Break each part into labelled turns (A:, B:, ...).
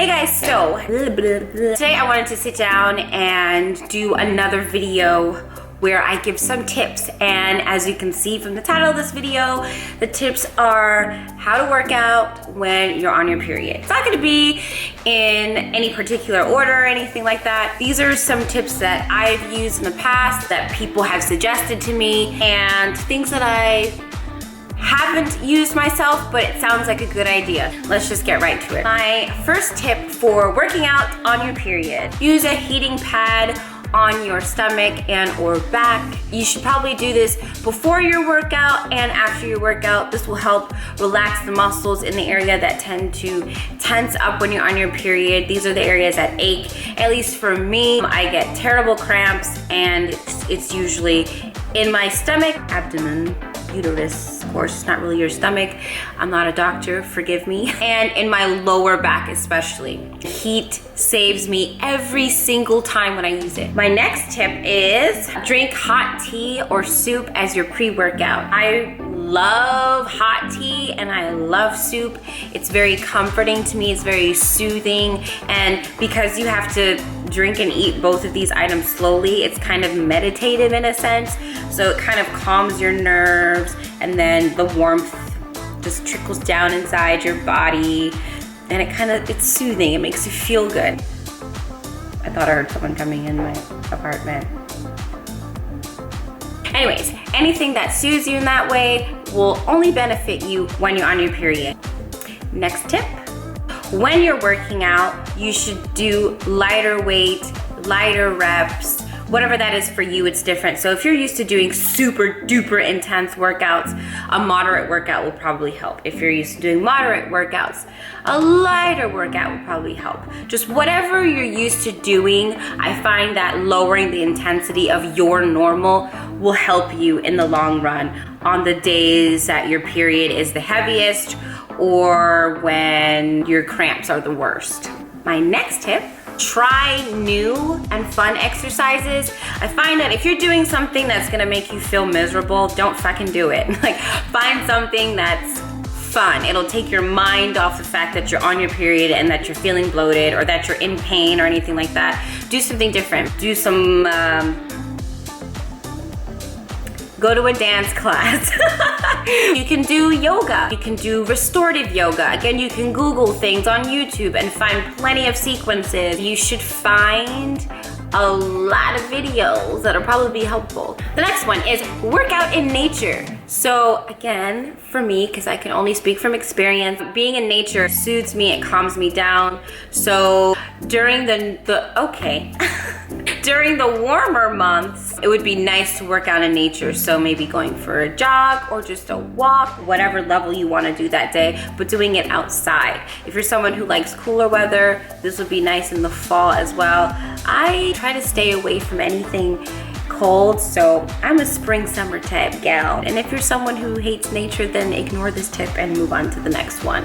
A: Hey guys, so today I wanted to sit down and do another video where I give some tips, and as you can see from the title of this video, the tips are how to work out when you're on your period. It's not gonna be in any particular order or anything like that. These are some tips that I've used in the past that people have suggested to me, and things that I haven't used myself, but it sounds like a good idea. Let's just get right to it. My first tip for working out on your period: use a heating pad on your stomach and or back. You should probably do this before your workout and after your workout. This will help relax the muscles in the area that tend to tense up when you're on your period. These are the areas that ache. At least for me, I get terrible cramps, and it's usually in my stomach, abdomen, uterus, of course, it's not really your stomach. I'm not a doctor, forgive me. And in my lower back especially. Heat saves me every single time when I use it. My next tip is drink hot tea or soup as your pre-workout. I love hot tea and I love soup. It's very comforting to me, it's very soothing, and because you have to drink and eat both of these items slowly, it's kind of meditative in a sense. So it kind of calms your nerves, and then the warmth just trickles down inside your body, and it's soothing. It makes you feel good. I thought I heard someone coming in my apartment. Anyways, anything that soothes you in that way will only benefit you when you're on your period. Next tip: when you're working out, you should do lighter weight, lighter reps. Whatever that is for you, it's different. So if you're used to doing super duper intense workouts, a moderate workout will probably help. If you're used to doing moderate workouts, a lighter workout will probably help. Just whatever you're used to doing, I find that lowering the intensity of your normal will help you in the long run on the days that your period is the heaviest or when your cramps are the worst. My next tip: try new and fun exercises. I find that if you're doing something that's gonna make you feel miserable, don't fucking do it. Like, find something that's fun. It'll take your mind off the fact that you're on your period and that you're feeling bloated or that you're in pain or anything like that. Do something different. Do some, go to a dance class. You can do yoga. You can do restorative yoga. Again, you can Google things on YouTube and find plenty of sequences. You should find a lot of videos that'll probably be helpful. The next one is work out in nature. So again, for me, because I can only speak from experience, being in nature soothes me, it calms me down. So during during the warmer months, it would be nice to work out in nature. So maybe going for a jog or just a walk, whatever level you want to do that day, but doing it outside. If you're someone who likes cooler weather, this would be nice in the fall as well. I try to stay away from anything cold, so I'm a spring summer type gal. And if you're someone who hates nature, then ignore this tip and move on to the next one.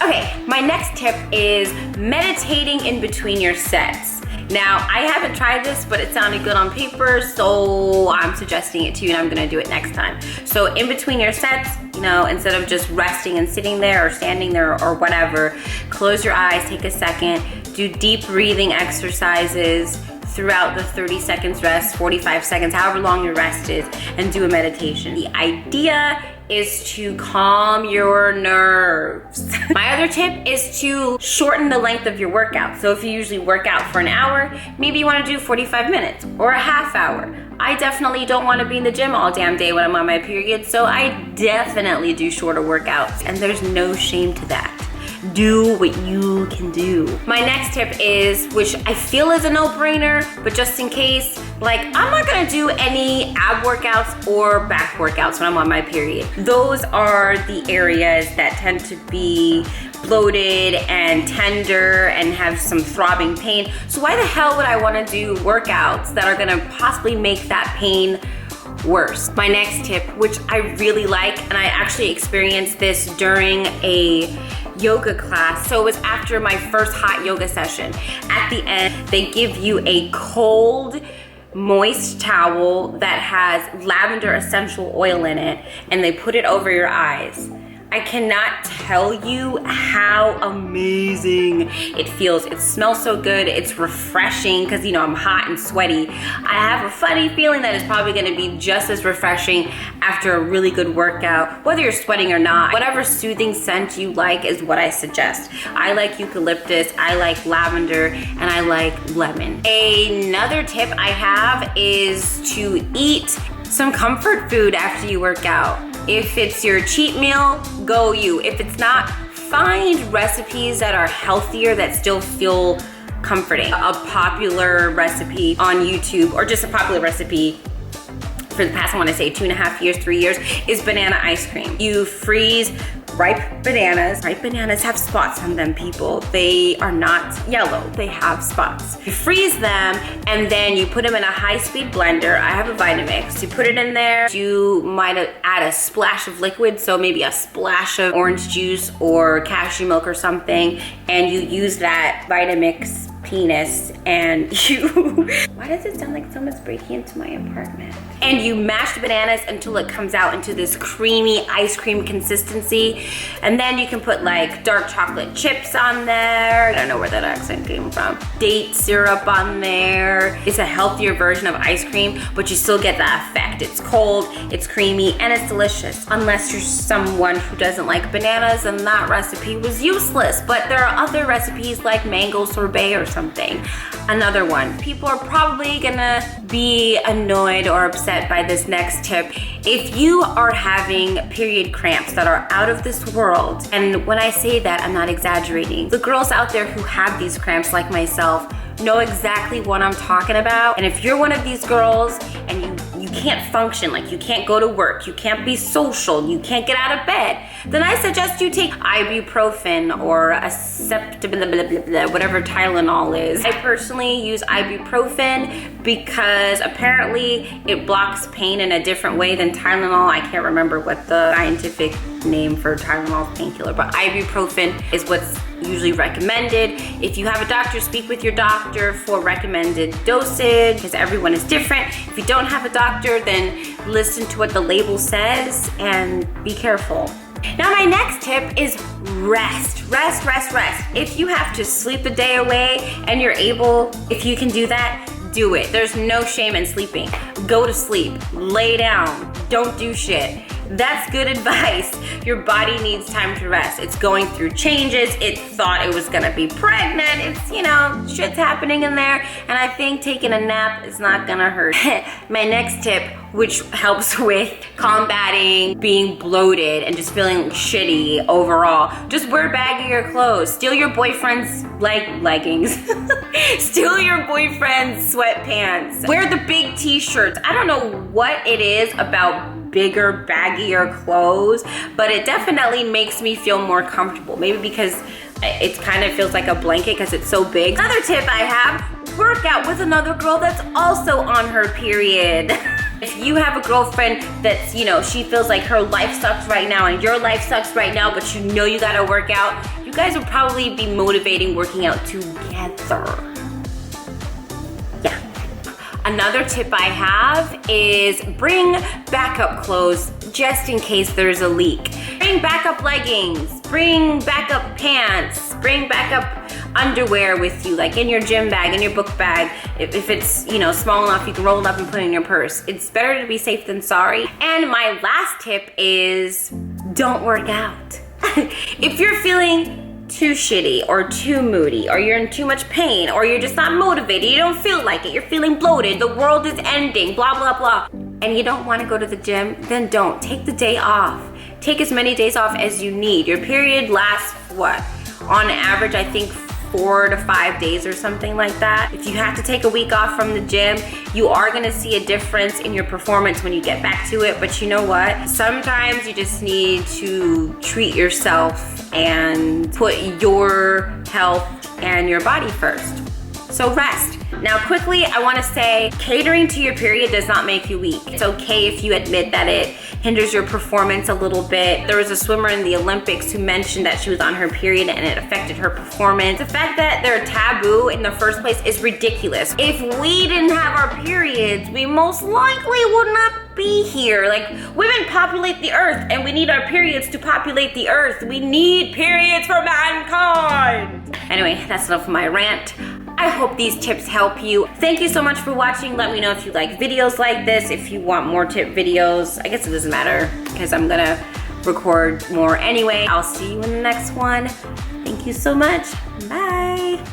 A: Okay, my next tip is meditating in between your sets. Now, I haven't tried this, but it sounded good on paper, so I'm suggesting it to you, and I'm gonna do it next time. So in between your sets, you know, instead of just resting and sitting there or standing there or whatever, close your eyes, take a second, do deep breathing exercises throughout the 30 seconds rest, 45 seconds, however long your rest is, and do a meditation. The idea is to calm your nerves. My other tip is to shorten the length of your workout. So if you usually work out for an hour, maybe you wanna do 45 minutes or a half hour. I definitely don't wanna be in the gym all damn day when I'm on my period, so I definitely do shorter workouts, and there's no shame to that. Do what you can do. My next tip is, which I feel is a no-brainer, but just in case, like, I'm not gonna do any ab workouts or back workouts when I'm on my period. Those are the areas that tend to be bloated and tender and have some throbbing pain. So why the hell would I wanna do workouts that are gonna possibly make that pain worse? My next tip, which I really like, and I actually experienced this during a yoga class. So it was after my first hot yoga session. At the end, they give you a cold, moist towel that has lavender essential oil in it, and they put it over your eyes. I cannot tell you how amazing it feels. It smells so good. It's refreshing because, you know, I'm hot and sweaty. I have a funny feeling that it's probably gonna be just as refreshing after a really good workout, whether you're sweating or not. Whatever soothing scent you like is what I suggest. I like eucalyptus, I like lavender, and I like lemon. Another tip I have is to eat some comfort food after you work out. If it's your cheat meal, go you. If it's not, find recipes that are healthier that still feel comforting. A popular recipe on YouTube, or just a popular recipe for the past, I wanna say 2.5 years, 3 years, is banana ice cream. You freeze ripe bananas. Ripe bananas have spots on them, people. They are not yellow, they have spots. You freeze them and then you put them in a high-speed blender. I have a Vitamix. You put it in there. You might add a splash of liquid, so maybe a splash of orange juice or cashew milk or something, and you use that Vitamix penis and you why does it sound like someone's breaking into my apartment? And you mash the bananas until it comes out into this creamy ice cream consistency, and then you can put like dark chocolate chips on there. I don't know where that accent came from. Date syrup on there. It's a healthier version of ice cream, but you still get that effect. It's cold, it's creamy, and it's delicious. Unless you're someone who doesn't like bananas, and that recipe was useless. But there are other recipes like mango sorbet or something. Another one. People are probably gonna be annoyed or upset by this next tip. If you are having period cramps that are out of this world, and when I say that, I'm not exaggerating. The girls out there who have these cramps like myself know exactly what I'm talking about. And if you're one of these girls and you can't function, like you can't go to work, you can't be social, you can't get out of bed, then I suggest you take ibuprofen or a whatever Tylenol is. I personally use ibuprofen because apparently it blocks pain in a different way than Tylenol. I can't remember what the scientific name for Tylenol's painkiller, but ibuprofen is what's usually recommended. If you have a doctor, speak with your doctor for recommended dosage, because everyone is different. If you don't have a doctor, then listen to what the label says and be careful. Now my next tip is rest. Rest, rest, rest. If you have to sleep a day away and you're able, if you can do that, do it. There's no shame in sleeping. Go to sleep, lay down, don't do shit. That's good advice. Your body needs time to rest. It's going through changes. It thought it was gonna be pregnant. It's, you know, shit's happening in there. And I think taking a nap is not gonna hurt. My next tip, which helps with combating being bloated and just feeling shitty overall, just wear baggier clothes. Steal your boyfriend's leggings. Steal your boyfriend's sweatpants. Wear the big t-shirts. I don't know what it is about bigger, baggier clothes, but it definitely makes me feel more comfortable. Maybe because it kind of feels like a blanket because it's so big. Another tip I have, work out with another girl that's also on her period. If you have a girlfriend that's, you know, she feels like her life sucks right now and your life sucks right now, but you know you gotta work out, you guys will probably be motivating working out together. Another tip I have is bring backup clothes just in case there's a leak. Bring backup leggings, bring backup pants, bring backup underwear with you, like in your gym bag, in your book bag. If it's, you know, small enough, you can roll it up and put it in your purse. It's better to be safe than sorry. And my last tip is don't work out. If you're feeling too shitty or too moody or you're in too much pain or you're just not motivated, you don't feel like it, you're feeling bloated, the world is ending, blah, blah, blah, and you don't want to go to the gym, then don't. Take the day off. Take as many days off as you need. Your period lasts, what? On average, I think 4 to 5 days or something like that. If you have to take a week off from the gym, you are gonna see a difference in your performance when you get back to it. But you know what? Sometimes you just need to treat yourself and put your health and your body first. So rest. Now quickly, I wanna say catering to your period does not make you weak. It's okay if you admit that it hinders your performance a little bit. There was a swimmer in the Olympics who mentioned that she was on her period and it affected her performance. The fact that they're taboo in the first place is ridiculous. If we didn't have our periods, we most likely would not be here. Like, women populate the earth and we need our periods to populate the earth. We need periods for mankind. Anyway, that's enough of my rant. I hope these tips help you. Thank you so much for watching. Let me know if you like videos like this, if you want more tip videos. I guess it doesn't matter because I'm gonna record more anyway. I'll see you in the next one. Thank you so much. Bye.